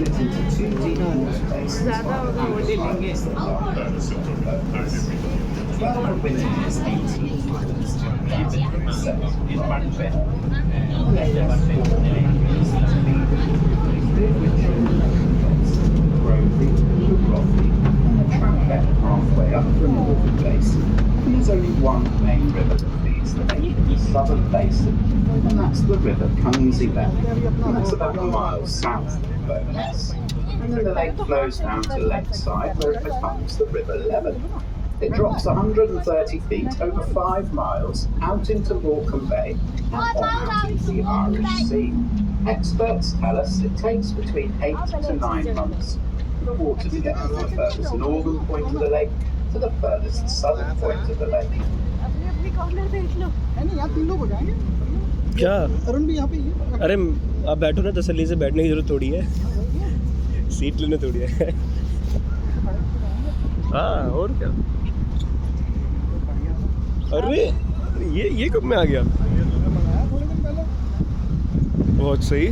ज़्यादा होगा वो ले लेंगे। Halfway up the northern basin, there's only one main river that feeds the lake in the southern basin, and that's the River Kungsley, and that's about a mile south of Bowness. And then the lake flows down to Lakeside, where it becomes the River Leven. It drops 130 feet over 5 miles out into Morecambe Bay and on out into the Irish Sea. Experts tell us it takes between 8 to 9 months for the water to get from the furthest northern point of the lake to the furthest southern point of the lake. क्या अरे आप बैठो ना, तसल्ली से बैठने की जरूरत थोड़ी है, सीट लेने थोड़ी है। हाँ और क्या। अरे ये कब में आ गया, बहुत सही।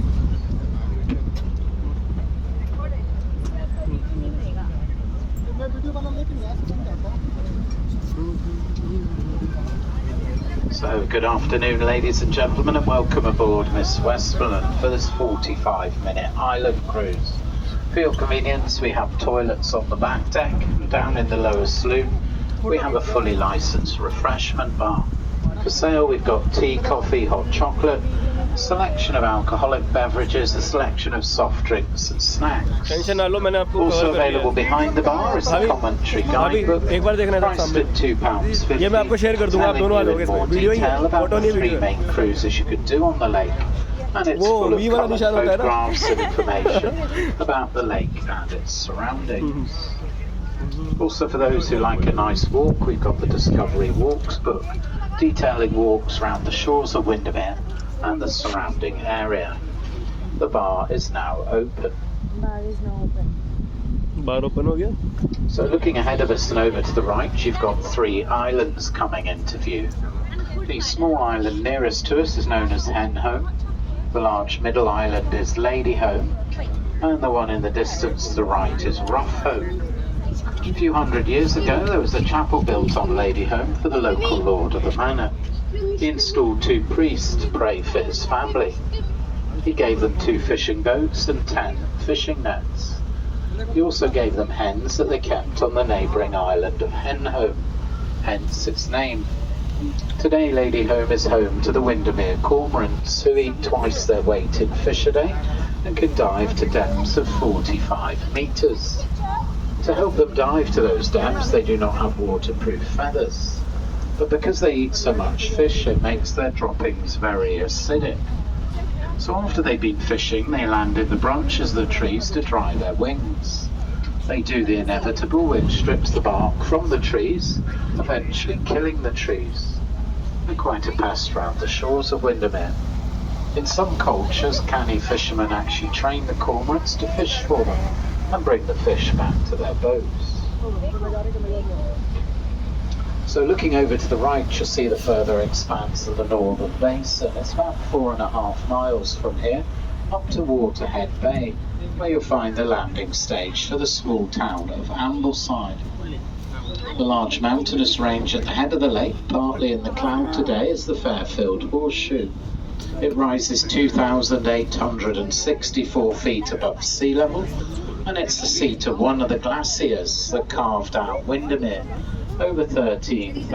So, good afternoon, ladies and gentlemen, and welcome aboard Miss Westmoreland for this 45-minute island cruise. For your convenience, we have toilets on the back deck. Down in the lower saloon, we have a fully licensed refreshment bar. For sale, we've got tea, coffee, hot chocolate, a selection of alcoholic beverages, a selection of soft drinks and snacks. Also available behind the bar is a commentary guidebook, priced at £2.50, telling you in more detail about the 3 main cruises you could do on the lake. And it's full of coloured photographs and information about the lake and its surroundings. Also, for those who like a nice walk, we've got the Discovery Walks book, detailing walks around the shores of Windermere and the surrounding area. The bar is now open. Bar open हो गया। So looking ahead of us and over to the right, you've got 3 islands coming into view. The small island nearest to us is known as Henholme. The large middle island is Ladyholme, and the one in the distance to the right is Roughholme. A few hundred years ago, there was a chapel built on Ladyholme for the local lord of the manor. He installed 2 priests to pray for his family. He gave them 2 fishing boats and 10 fishing nets. He also gave them hens that they kept on the neighbouring island of Henholme, hence its name. Today, Ladyholme is home to the Windermere cormorants, who eat twice their weight in fish a day and can dive to depths of 45 metres. To help them dive to those depths, they do not have waterproof feathers. But because they eat so much fish, it makes their droppings very acidic. So after they've been fishing, they land in the branches of the trees to dry their wings. They do the inevitable, which strips the bark from the trees, eventually killing the trees. They're quite a pest around the shores of Windermere. In some cultures, canny fishermen actually train the cormorants to fish for them and bring the fish back to their boats. So looking over to the right, you'll see the further expanse of the northern basin. It's about 4.5 miles from here up to Waterhead Bay, where you'll find the landing stage for the small town of Ambleside. The large mountainous range at the head of the lake, partly in the cloud today, is the Fairfield Horseshoe. It rises 2,864 feet above sea level, and it's the seat of one of the glaciers that carved out Windermere over 13,000